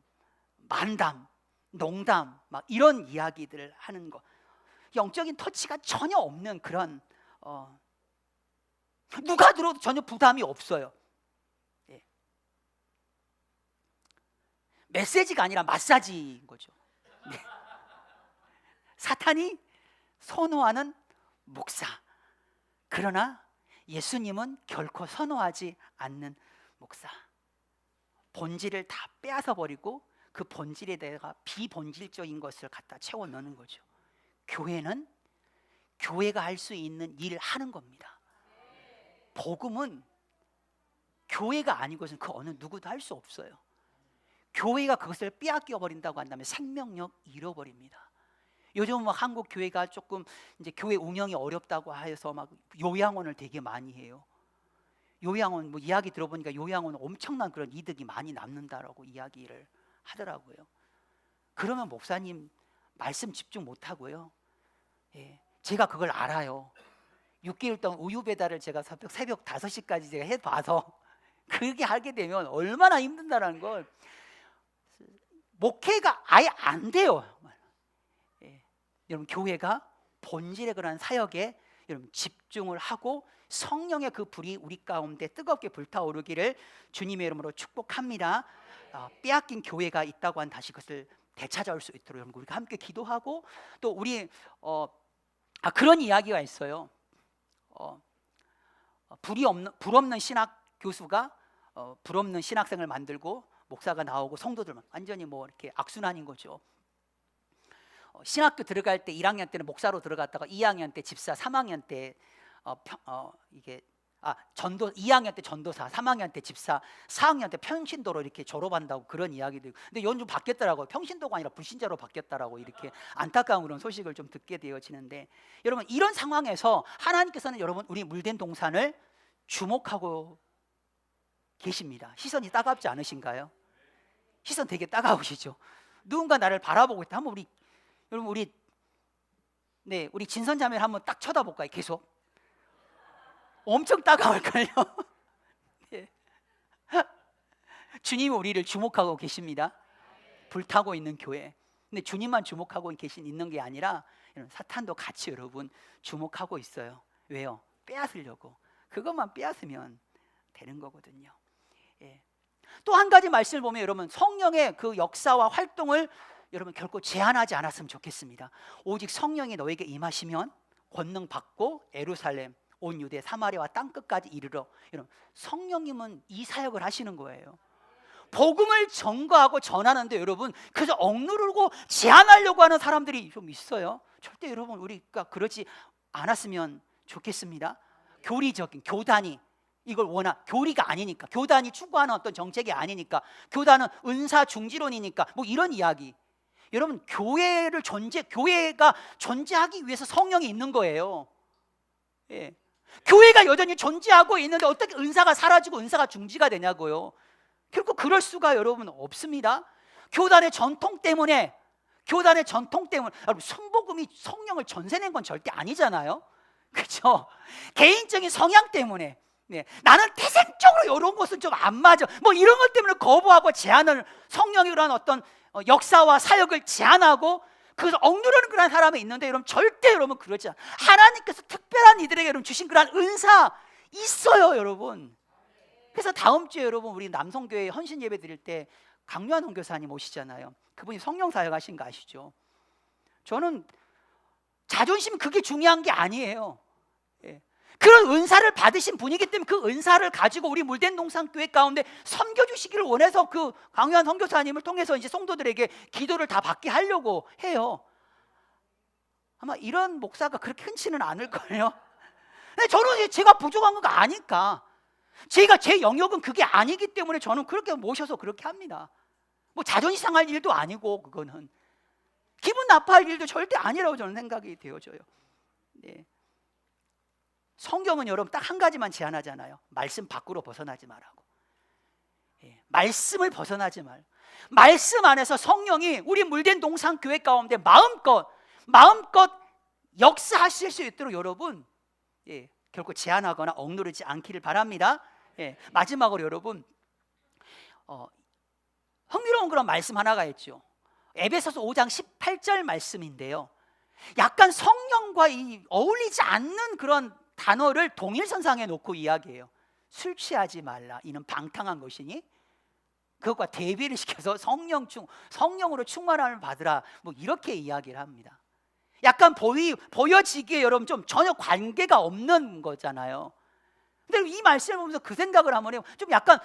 만담, 농담 막 이런 이야기들을 하는 거, 영적인 터치가 전혀 없는 그런 누가 들어도 전혀 부담이 없어요. 메시지가 아니라 마사지인 거죠. 사탄이 선호하는 목사, 그러나 예수님은 결코 선호하지 않는 목사. 본질을 다 빼앗아 버리고 그 본질에 대해서 비본질적인 것을 갖다 채워 넣는 거죠. 교회는 교회가 할 수 있는 일을 하는 겁니다. 복음은 교회가 아니고서는 그 어느 누구도 할 수 없어요. 교회가 그것을 빼앗겨 버린다고 한다면 생명력 잃어버립니다. 요즘 한국 교회가 조금 이제 교회 운영이 어렵다고 해서 막 요양원을 되게 많이 해요. 요양원 이야기 들어보니까 요양원은 엄청난 그런 이득이 많이 남는다라고 이야기를 하더라고요. 그러면 목사님 말씀 집중 못 하고요. 제가 그걸 알아요. 6개월 동안 우유 배달을 제가 새벽 5시까지 제가 해봐서 그렇게 하게 되면 얼마나 힘든다는 걸, 목회가 아예 안 돼요. 여러분 교회가 본질의 그런 사역에 여러분 집중을 하고 성령의 그 불이 우리 가운데 뜨겁게 불타오르기를 주님의 이름으로 축복합니다. 빼앗긴 교회가 있다고 한 다시 그것을 되찾아올 수 있도록 여러분 우리가 함께 기도하고, 또 우리 그런 이야기가 있어요. 불 없는 신학 교수가 불 없는 신학생을 만들고 목사가 나오고 성도들만 완전히 이렇게 악순환인 거죠. 신학교 들어갈 때 1학년 때는 목사로 들어갔다가 2학년 때 집사, 3학년 때 이게 전도 2학년 때 전도사, 3학년 때 집사, 4학년 때 평신도로 이렇게 졸업한다고 그런 이야기도 있고. 근데 요즘 바뀌었더라고요. 평신도가 아니라 불신자로 바뀌었다라고 이렇게 안타까운 그런 소식을 좀 듣게 되어지는데, 여러분 이런 상황에서 하나님께서는 여러분 우리 물된 동산을 주목하고 계십니다. 시선이 따갑지 않으신가요? 시선 되게 따가우시죠? 누군가 나를 바라보고 있다. 한번 여러분 우리 진선자매를 한번 딱 쳐다볼까요? 계속 엄청 따가울걸요? 네. 주님이 우리를 주목하고 계십니다. 불타고 있는 교회. 근데 주님만 주목하고 있는 게 아니라 사탄도 같이 여러분 주목하고 있어요. 왜요? 빼앗으려고. 그것만 빼앗으면 되는 거거든요. 예. 또 한 가지 말씀을 보면 여러분, 성령의 그 역사와 활동을 여러분 결코 제한하지 않았으면 좋겠습니다. 오직 성령이 너에게 임하시면 권능 받고 예루살렘, 온 유대, 사마리아와 땅끝까지 이르러. 여러분 성령님은 이 사역을 하시는 거예요. 복음을 전거하고 전하는데 여러분 그저 억누르고 제한하려고 하는 사람들이 좀 있어요. 절대 여러분 우리가 그러지 않았으면 좋겠습니다. 교리적인 교단이 이걸 교리가 아니니까, 교단이 추구하는 어떤 정책이 아니니까, 교단은 은사 중지론이니까 뭐 이런 이야기. 여러분 교회가 존재하기 위해서 성령이 있는 거예요. 예. 교회가 여전히 존재하고 있는데 어떻게 은사가 사라지고 은사가 중지가 되냐고요. 결코 그럴 수가 여러분 없습니다. 교단의 전통 때문에 여러분 순복음이 성령을 전세낸 건 절대 아니잖아요. 그렇죠? 개인적인 성향 때문에 나는 태생적으로 이런 것은 좀 안 맞아, 뭐 이런 것 때문에 거부하고 제한을, 성령이라는 어떤 역사와 사역을 제한하고 그래서 억누르는 그런 사람이 있는데 여러분 절대 여러분 그러지 않아요. 하나님께서 특별한 이들에게 여러분 주신 그런 은사 있어요 여러분. 그래서 다음 주에 여러분 우리 남성교회 헌신 예배 드릴 때 강요한 선교사님 오시잖아요. 그분이 성령 사역하신 거 아시죠? 저는 자존심 그게 중요한 게 아니에요. 그런 은사를 받으신 분이기 때문에 그 은사를 가지고 우리 물된 동산교회 가운데 섬겨주시기를 원해서 그 강요한 선교사님을 통해서 이제 성도들에게 기도를 다 받게 하려고 해요. 아마 이런 목사가 그렇게 흔치는 않을 거예요. 근데 저는 제가 부족한 거 아니까, 제 영역은 그게 아니기 때문에 저는 그렇게 모셔서 그렇게 합니다. 뭐 자존심 상할 일도 아니고 그거는 기분 나빠할 일도 절대 아니라고 저는 생각이 되어져요. 네. 성경은 여러분 딱 한 가지만 제안하잖아요. 말씀 밖으로 벗어나지 말라고. 말씀을 벗어나지 말. 말씀 안에서 성령이 우리 물된 동산 교회 가운데 마음껏 역사하실 수 있도록 여러분 결코 제한하거나 억누르지 않기를 바랍니다. 마지막으로 여러분 흥미로운 그런 말씀 하나가 있죠. 에베소서 5장 18절 말씀인데요, 약간 성령과 어울리지 않는 그런 단어를 동일선상에 놓고 이야기해요. 술 취하지 말라, 이는 방탕한 것이니 그것과 대비를 시켜서 성령으로 충만함을 받으라, 뭐 이렇게 이야기를 합니다. 약간 보여지기에 여러분 좀 전혀 관계가 없는 거잖아요. 근데 이 말씀을 보면서 그 생각을 한번 해요. 좀 약간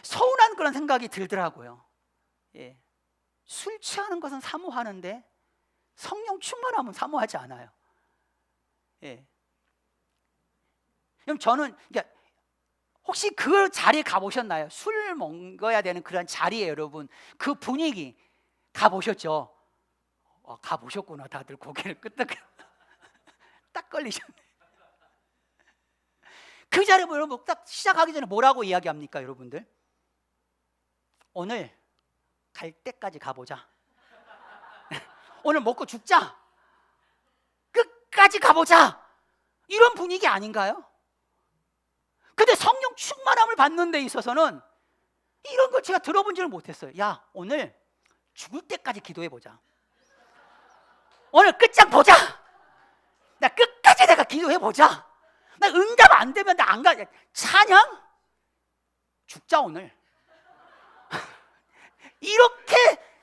서운한 그런 생각이 들더라고요. 술 취하는 것은 사모하는데 성령 충만함은 사모하지 않아요. 그럼 저는 혹시 그 자리에 가보셨나요? 술 먹어야 되는 그런 자리에 여러분 그 분위기 가보셨죠? 가보셨구나. 다들 고개를 끄덕 딱 걸리셨네. 그 자리에 여러분 딱 시작하기 전에 뭐라고 이야기합니까 여러분들? 오늘 갈 때까지 가보자. 오늘 먹고 죽자. 끝까지 가보자. 이런 분위기 아닌가요? 근데 성령 충만함을 받는 데 있어서는 이런 걸 제가 들어본 줄 못했어요. 야, 오늘 죽을 때까지 기도해보자. 오늘 끝장 보자. 나 끝까지 내가 기도해보자. 나 응답 안 되면 나 안 가. 찬양? 죽자 오늘. 이렇게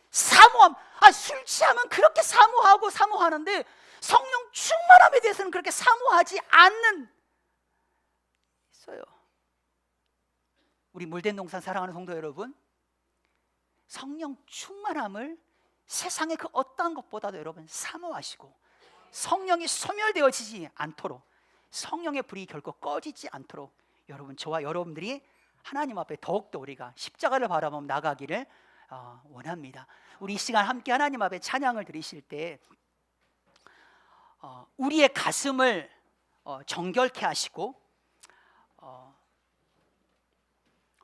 사모함. 술 취하면 그렇게 사모하는데 성령 충만함에 대해서는 그렇게 사모하지 않는 있어요. 우리 물된 동산 사랑하는 성도 여러분, 성령 충만함을 세상의 그 어떠한 것보다도 여러분 사모하시고 성령이 소멸되어지지 않도록 성령의 불이 결코 꺼지지 않도록 여러분, 저와 여러분들이 하나님 앞에 더욱더 우리가 십자가를 바라보며 나가기를 원합니다. 우리 이 시간 함께 하나님 앞에 찬양을 드리실 때 우리의 가슴을 정결케 하시고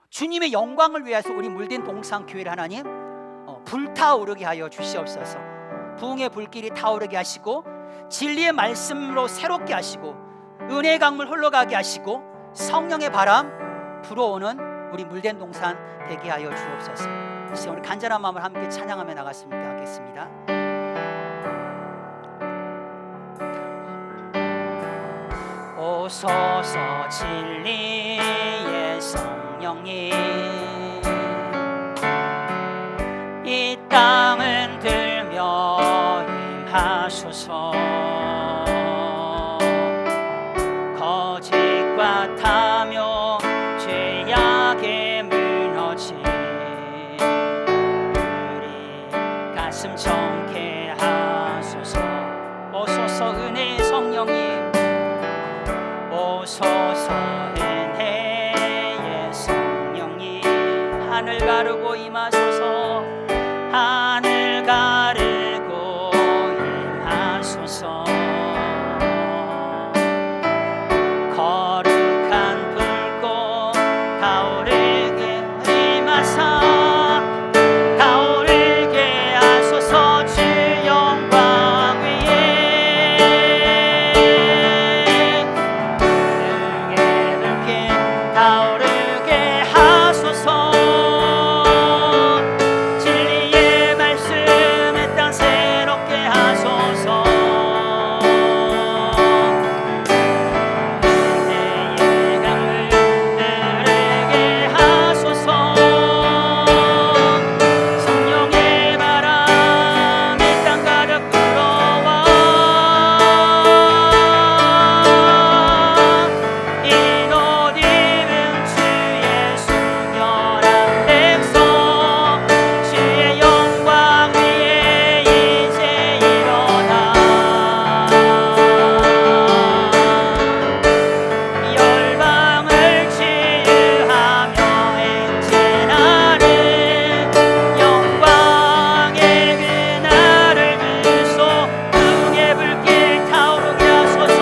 주님의 영광을 위해서 우리 물된 동산교회를 하나님 불타오르게 하여 주시옵소서. 부흥의 불길이 타오르게 하시고 진리의 말씀으로 새롭게 하시고 은혜의 강물 흘러가게 하시고 성령의 바람 불어오는 우리 물된 동산 되게 하여 주옵소서. 이 시간 우리 간절한 마음을 함께 찬양하며 나갔으면 하겠습니다. 오소서 진리의 성령님, 이 땅은 들며 임하소서. 거짓과 탐욕 죄악에 무너진 우리 가슴 정케 하소서. 오소서 은혜의 성령님, 오소서 은혜의 성령님, 하늘 가르고 임하소서. 하늘 가르고 임하소서. 거룩한 불꽃 타오르게 임하사 타오르게 하소서. 주 영광 위에 크게 불길 타오르게 하소서. 진리의 말씀에 땅 새롭게 하소서. 은혜의 강물 흐르게 하소서. 성령의 바람 이 땅 가득 불어와 이 옷 입은 주의 순결한 백성, 주의 영광 위에 이제 일어나 열방을 치유하며 행진하는 영광의 그날을 주소. 부흥의 불길 타오르게 하소서.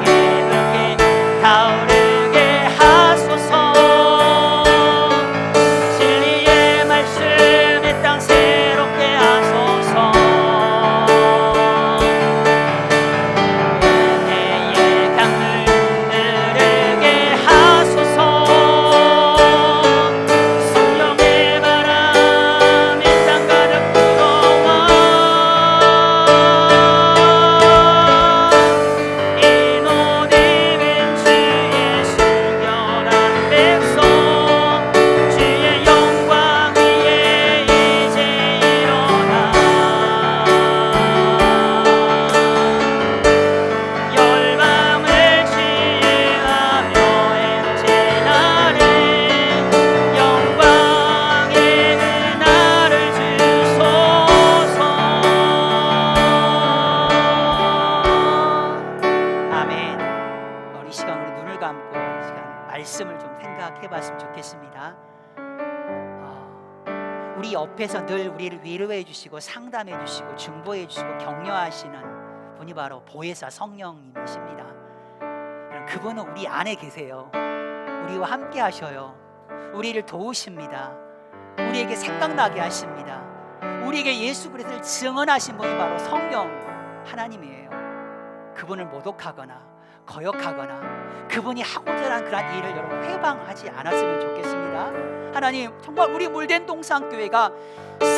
부흥의 불길 타오르게 하소서. 진리의 말씀에 땅 새롭게 하소서. 은혜의 강물 흐르게 하소서. 성령의 바람 이 땅 가득 불어와 이 옷 입은 주의 순결한 백성, 주의 영광 위에 이제 일어나 열방을 치유하며 행진하는 영광의 그날을 주소서. 아멘. 우리 시간 우리 눈을 감고 이 시간 말씀을 좀 생각해 봤으면 좋겠습니다. 우리 옆에서 늘 우리를 위로해 주시고 상담해 주시고 중보해 주시고 격려하시는 분이 바로 보혜사 성령님이십니다. 그분은 우리 안에 계세요. 우리와 함께 하셔요. 우리를 도우십니다. 우리에게 생각나게 하십니다. 우리에게 예수 그리스도를 증언하신 분이 바로 성령 하나님이에요. 그분을 모독하거나 거역하거나 그분이 하고자 하는 그런 일을 여러분 회방하지 않았으면 좋겠습니다. 하나님, 정말 우리 물된 동산교회가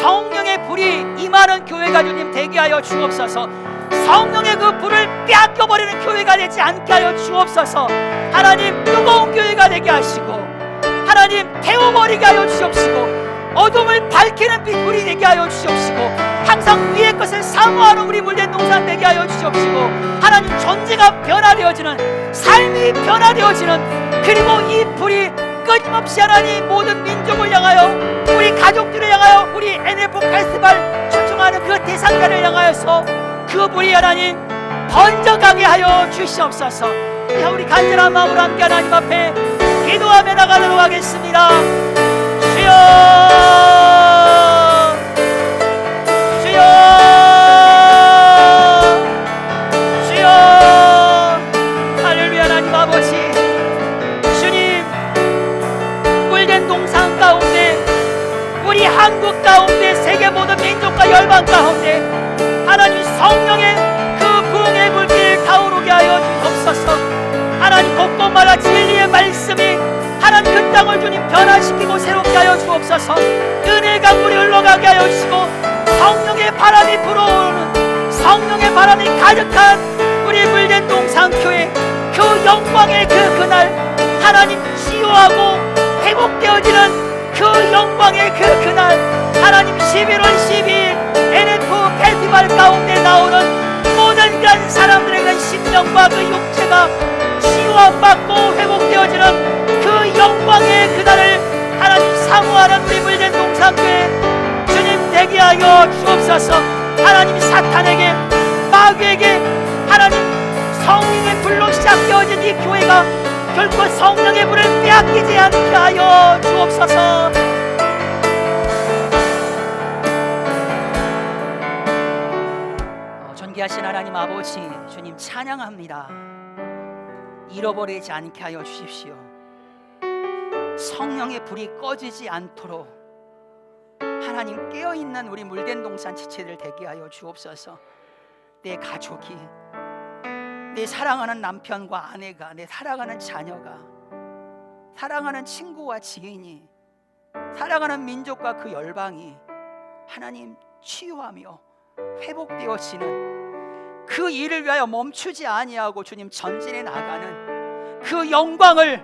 성령의 불이 임하는 교회가 주님 되게 하여 주옵소서. 성령의 그 불을 빼앗겨버리는 교회가 되지 않게 하여 주옵소서. 하나님, 뜨거운 교회가 되게 하시고 하나님, 태워버리게 하여 주옵시고 어둠을 밝히는 빛불이 되게 하여 주옵시고 항상 위의 것을 사모하는 우리 물된 동산 되게 하여 주옵시고 하나님, 존재가 변화되어지는, 삶이 변화되어지는, 그리고 이 불이 끊임없이 하나님 모든 민족을 향하여, 우리 가족들을 향하여, 우리 NF 페스티벌 초청하는 그 대상자를 향하여서 그 불이 하나님 번져가게 하여 주시옵소서. 우리 간절한 마음으로 함께 하나님 앞에 기도하며 나가도록 하겠습니다. 주여, 주여, 주여. 할렐루야. 하나님 아버지, 주님, 물된 동상 가운데, 우리 한국 가운데, 세계 모든 민족과 열방 가운데 하나님 성령의 그 부흥의 불길 타오르게 하여 주옵소서. 하나님 곳곳마다 진리의 말씀이 하나님 그 땅을 주님 변화시키고 새롭게 하여 주옵소서. 은혜의 강물이 흘러가게 하여 주시고 성령의 바람이 불어오는, 성령의 바람이 가득한 우리 물된 동상교회 그 영광의 그날 하나님 치유하고 회복되어지는 그 영광의 그날 하나님 11월 12일 NF 페스티벌 가운데 나오는 모든 그런 사람들의 그 심령과 그 육체가 치유받고 회복되어지는 그 영광의 그날을 하나님 사모하는 우리 물된 동상교회 주님 되게 하여 주옵소서. 하나님 사탄에게 마귀에게 하나님 성령의 불로 시작되어진 이 교회가 결코 성령의 불을 빼앗기지 않게 하여 주옵소서. 존귀하신 하나님 아버지, 주님 찬양합니다. 잃어버리지 않게 하여 주십시오. 성령의 불이 꺼지지 않도록 하나님 깨어있는 우리 물된 동산 지체들 되게 하여 주옵소서. 내 가족이, 내 사랑하는 남편과 아내가, 내 사랑하는 자녀가, 사랑하는 친구와 지인이, 사랑하는 민족과 그 열방이 하나님 치유하며 회복되어지는 그 일을 위하여 멈추지 아니하고 주님 전진해 나가는 그 영광을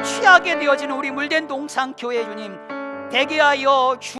취하게 되어지는 우리 물된 동상 교회 주님 되게 하여 주